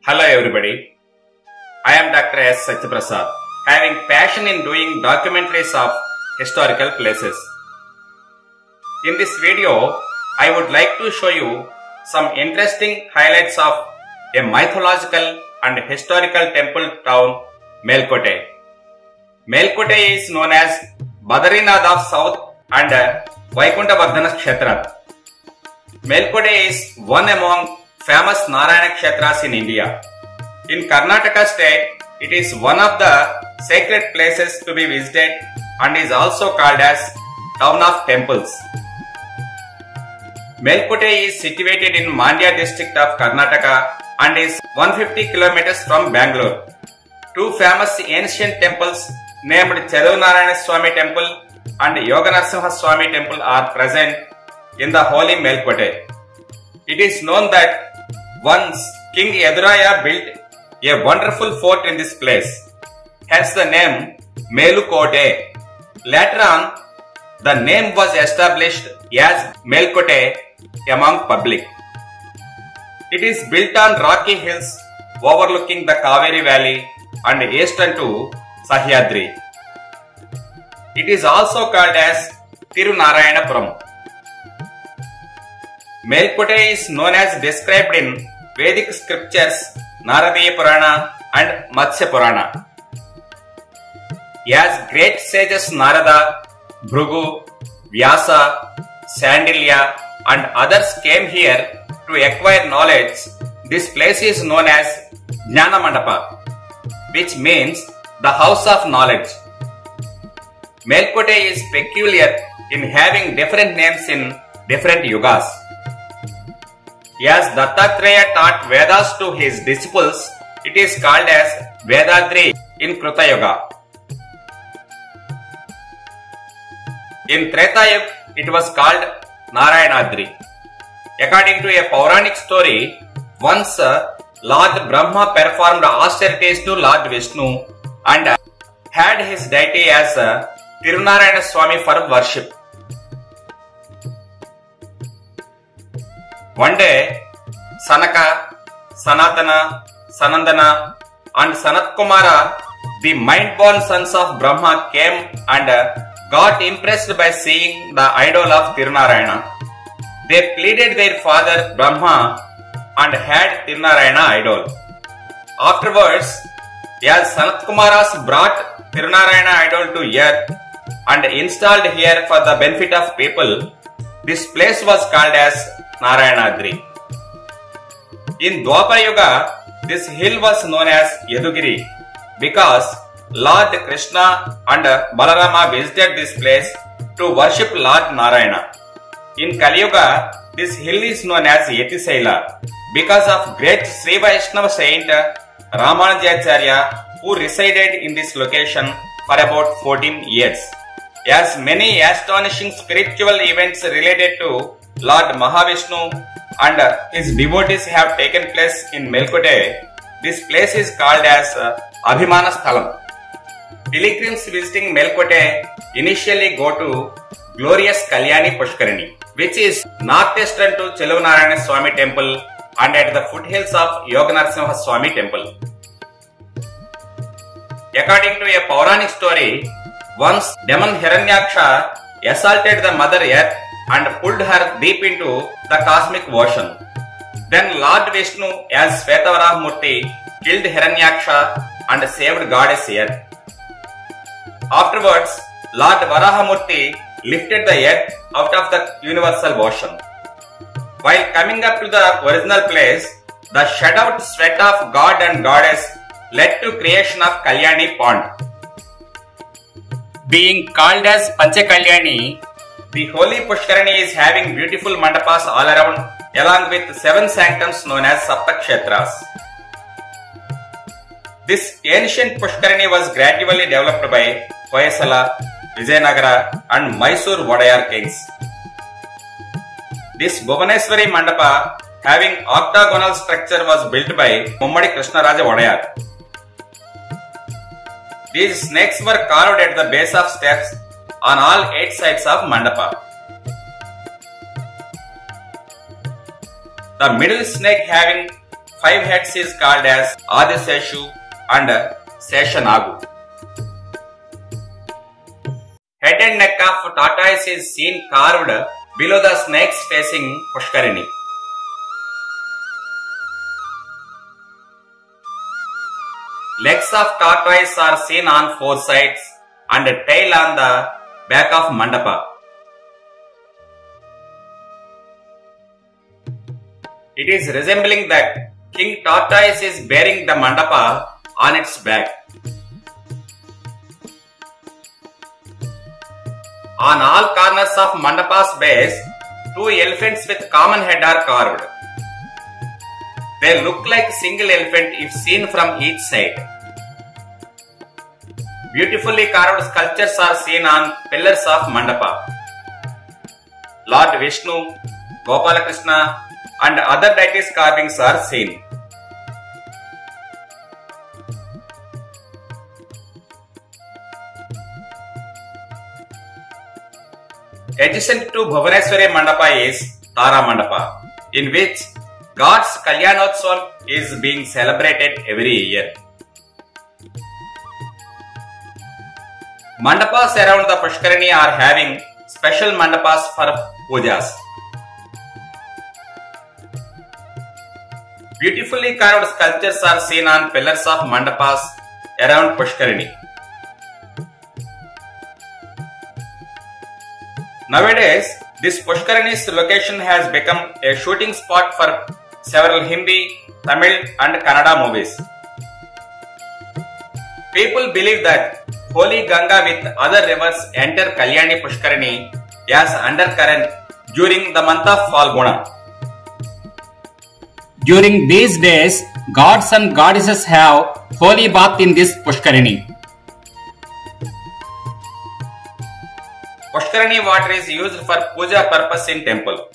Hello everybody, I am Dr. S. Satyaprasad, having passion in doing documentaries of historical places. In this video, I would like to show you some interesting highlights of a mythological and historical temple town, Melkote. Melkote is known as Badrinath of South and Vaikunthavardhana Kshetra. Melkote is one among famous Narayana Kshetras in India. In Karnataka state, it is one of the sacred places to be visited and is also called as Town of Temples. Melkote is situated in Mandya district of Karnataka and is 150 km from Bangalore. Two famous ancient temples named Chedunarayana Swami Temple and Yoganarasimha Swami Temple are present in the holy Melkote. It is known that once King Yaduraya built a wonderful fort in this place, hence the name Melukote. Later on, the name was established as Melkote among public. It is built on rocky hills overlooking the Kaveri Valley and eastern to Sahyadri. It is also called as Tirunarayanapuram. Melkote is known as described in Vedic scriptures Naradiya Purana and Matsya Purana. As great sages Narada, Bhrigu, Vyasa, Sandilya and others came here to acquire knowledge, this place is known as Jnana Mandapa, which means the house of knowledge. Melkote is peculiar in having different names in different yugas. As Dattatreya taught Vedas to his disciples, it is called as Vedadri in Kruta Yuga. In Treta Yuga, it was called Narayanadri. According to a Puranic story, once Lord Brahma performed austerities to Lord Vishnu and had his deity as Tirunarayana Swami for worship. One day, Sanaka, Sanatana, Sanandana and Sanat Kumara, the mind-born sons of Brahma, came and got impressed by seeing the idol of Tirunarayana. They pleaded their father Brahma and had Tirunarayana idol. Afterwards, as Sanat Kumaras brought Tirunarayana idol to earth and installed here for the benefit of people, this place was called as Narayanadri. In Dwapara Yuga, this hill was known as Yadugiri because Lord Krishna and Balarama visited this place to worship Lord Narayana. In Kali Yuga, this hill is known as Yatisaila because of great Sri Vaishnava saint Ramanujacharya who resided in this location for about 14 years. As many astonishing spiritual events related to Lord Mahavishnu and his devotees have taken place in Melkote, this place is called as Abhimana Sthalam. Pilgrims visiting Melkote initially go to glorious Kalyani Pushkarini, which is northeastern to Chedunarayana Swami Temple and at the foothills of Yoganarasimha Swami Temple. According to a Puranic story, once demon Hiranyaksha assaulted the Mother Earth and pulled her deep into the cosmic ocean. Then Lord Vishnu as Svetavaraha Murti killed Hiranyaksha and saved Goddess Earth. Afterwards, Lord Varahamurti lifted the earth out of the universal ocean. While coming up to the original place, the shed out sweat of God and Goddess led to creation of Kalyani pond. Being called as Panchakalyani, the holy Pushkarini is having beautiful mandapas all around along with 7 sanctums known as Saptakshetras. This ancient Pushkarini was gradually developed by Hoysala, Vijayanagara and Mysore Vodayar kings. This Bhubaneswari Mandapa having octagonal structure was built by Mummadi Krishnaraja Vodayar. These snakes were carved at the base of steps on all 8 sides of Mandapa. The middle snake having 5 heads is called as Adiseshu and Seshanagu. Head and neck of tortoise is seen carved below the snakes facing Pushkarini. Legs of tortoise are seen on 4 sides and tail on the back of mandapa. It is resembling that King Tortoise is bearing the mandapa on its back. On all corners of mandapa's base, 2 elephants with common head are carved. They look like single elephant if seen from each side. Beautifully carved sculptures are seen on pillars of mandapa. Lord Vishnu, Gopalakrishna and other deities carvings are seen. Adjacent to Bhubaneswari Mandapa is Tara Mandapa, in which God's Kalyanotsavam is being celebrated every year. Mandapas around the Pushkarini are having special mandapas for pujas. Beautifully carved sculptures are seen on pillars of mandapas around Pushkarini. Nowadays, this Pushkarini's location has become a shooting spot for several Hindi, Tamil and Kannada movies. People believe that holy Ganga with other rivers enter Kalyani Pushkarini as undercurrent during the month of Falguna. During these days, gods and goddesses have holy bath in this Pushkarini. Pushkarini water is used for puja purpose in temple.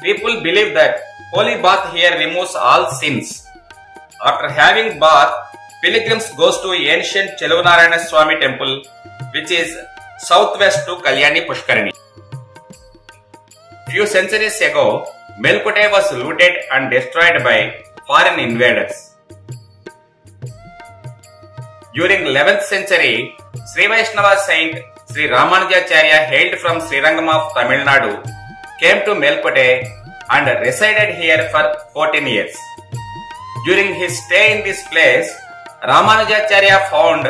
People believe that holy bath here removes all sins. After having bath, pilgrims goes to ancient Cheluvanarayana Swami temple, which is southwest to Kalyani Pushkarini. Few centuries ago, Melkote was looted and destroyed by foreign invaders. During 11th century, Sri Vaishnava saint Sri Ramanujacharya hailed from Srirangam of Tamil Nadu, came to Melkote and resided here for 14 years. During his stay in this place, Ramanujacharya found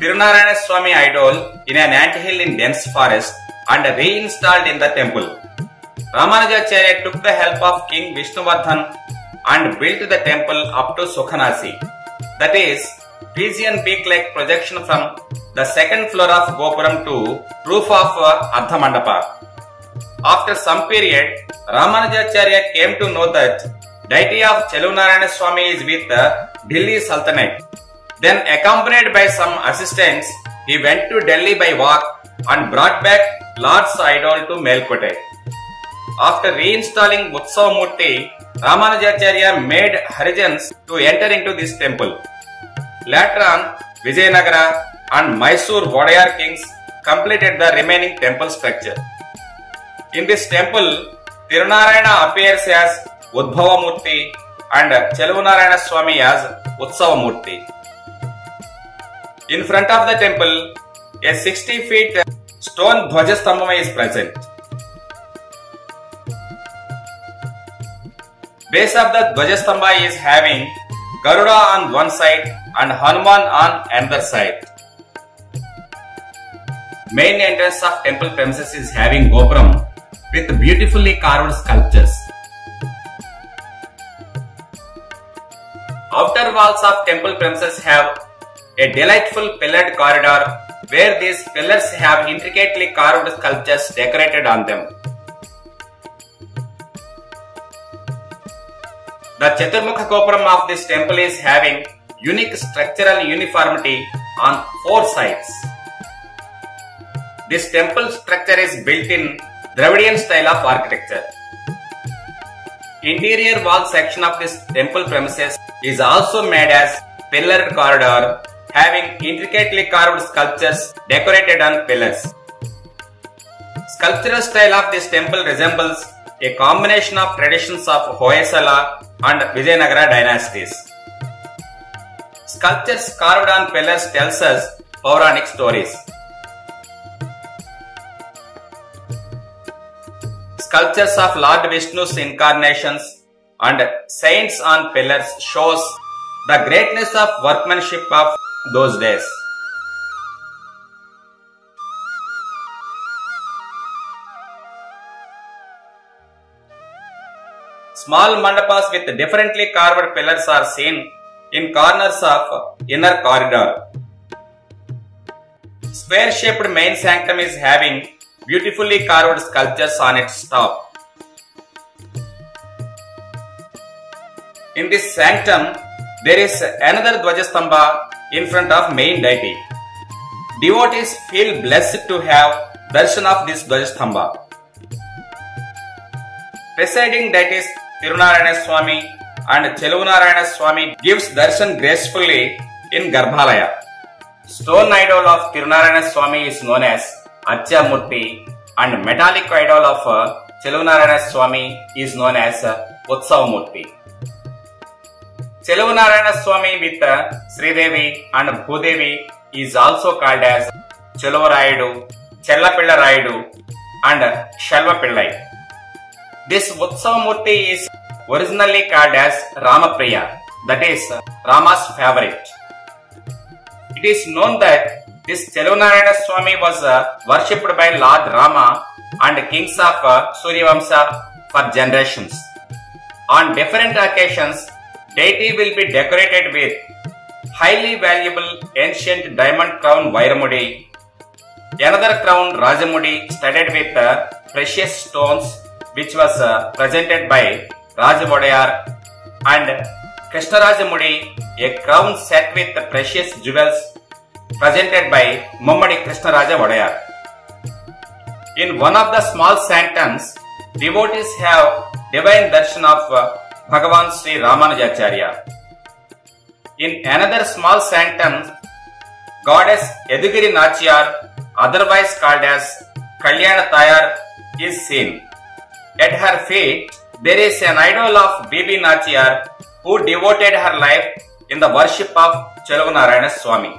Tirunarayana Swami idol in an anthill in dense forest and reinstalled in the temple. Ramanujacharya took the help of King Vishnuvardhan and built the temple up to Sukhanasi, that is, Pigeon beak-like projection from the second floor of Gopuram to roof of Ardha Mandapa. After some period, Ramanujacharya came to know that deity of Cheluvanarayana Swami is with the Delhi Sultanate. Then, accompanied by some assistants, he went to Delhi by walk and brought back Lord's idol to Melkote. After reinstalling Utsavamurti, Ramanujacharya made Harijans to enter into this temple. Later on, Vijayanagara and Mysore Vodayar kings completed the remaining temple structure. In this temple, Tirunarayana appears as Udbhavamurti and Cheluvanarayana Swami as Utsavamurti. In front of the temple, a 60 feet stone Dhwajastambha is present. Base of the Dhwajastambha is having Garuda on one side and Hanuman on another side. Main entrance of temple premises is having Gopuram with beautifully carved sculptures. Outer walls of temple premises have a delightful pillared corridor where these pillars have intricately carved sculptures decorated on them. The Chaturmukha Gopuram of this temple is having unique structural uniformity on 4 sides. This temple structure is built in Dravidian style of architecture. Interior wall section of this temple premises is also made as pillared corridor having intricately carved sculptures decorated on pillars. Sculptural style of this temple resembles a combination of traditions of Hoysala and Vijayanagara dynasties. Sculptures carved on pillars tells us Puranic stories. Sculptures of Lord Vishnu's incarnations and saints on pillars shows the greatness of workmanship of those days. Small mandapas with differently carved pillars are seen in corners of inner corridor. Square-shaped main sanctum is having beautifully carved sculptures on its top. In this sanctum, there is another Dvajastambha in front of main deity. Devotees feel blessed to have darshan of this Dvajastambha. Presiding deities Tirunarayana Swami and Cheluvunarayana Swami gives darshan gracefully in Garbhalaya. Stone idol of Tirunarayana Swami is known as Archa Murti and metallic idol of Cheluvunarayana Swami is known as Utsava Murti. Cheluvunarayana Swami with Sridevi and Bhudevi is also called as Cheluvarayidu, Chellapilla Rayidu and Shalvapillai. This Utsava Murti is originally called as Ramapriya, that is Rama's favorite. It is known that this Cheluvunarayana Swami was worshipped by Lord Rama and kings of Suryavamsa for generations. On different occasions, deity will be decorated with highly valuable ancient diamond crown Vairamudi, another crown Rajamudi studded with precious stones which was presented by Raja Vodayar, and Krishnarajamudi, a crown set with precious jewels presented by Mummadi Krishnaraja Vodayar. In one of the small sanctums, devotees have divine darshan of Bhagavan Sri Ramanujacharya. In another small sanctum, goddess Yadugiri Nachiyar, otherwise called as Kalyana Tayar, is seen. At her feet, there is an idol of Bibi Nachiyar who devoted her life in the worship of Cheluvunarayana Swami.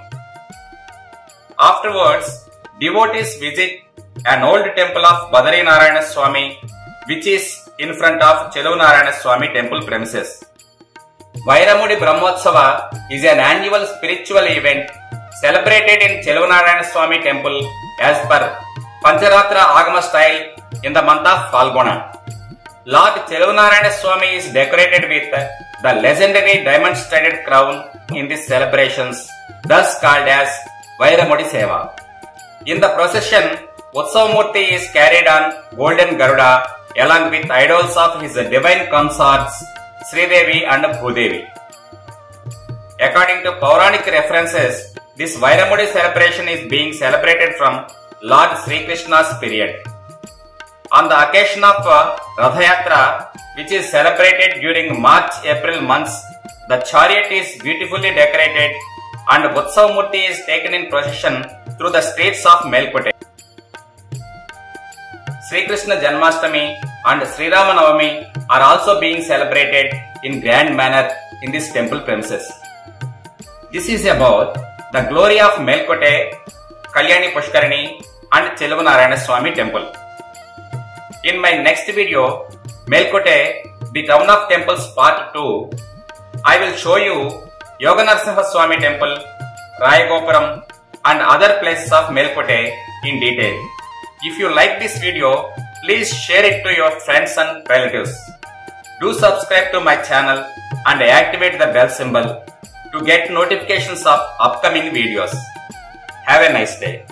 Afterwards, devotees visit an old temple of Badari Narayana Swami, which is in front of Cheluvunarayana Swami temple premises. Vairamudi Brahmotsava is an annual spiritual event celebrated in Cheluvunarayana Swami temple as per Pancharatra Agama style in the month of Falguna. Lord Cheluvunarayana Swami is decorated with the legendary diamond-studded crown in these celebrations, thus called as Vairamudi Seva. In the procession, Utsava Murti is carried on golden Garuda along with idols of his divine consorts Sridevi and Bhudevi. According to Puranic references, this Vairamudi celebration is being celebrated from Lord Sri Krishna's period. On the occasion of Rathayatra, which is celebrated during March-April months, the chariot is beautifully decorated and Utsava Murti is taken in procession through the streets of Melkote. Sri Krishna Janmashtami and Sri Rama Navami are also being celebrated in grand manner in this temple premises. This is about the glory of Melkote, Kalyani Pushkarini and Cheluvunarayana Swami temple. In my next video, Melkote, the town of temples part 2, I will show you Yoganarsimha Swami temple, Rayagopuram and other places of Melkote in detail. If you like this video, please share it to your friends and relatives. Do subscribe to my channel and activate the bell symbol to get notifications of upcoming videos. Have a nice day.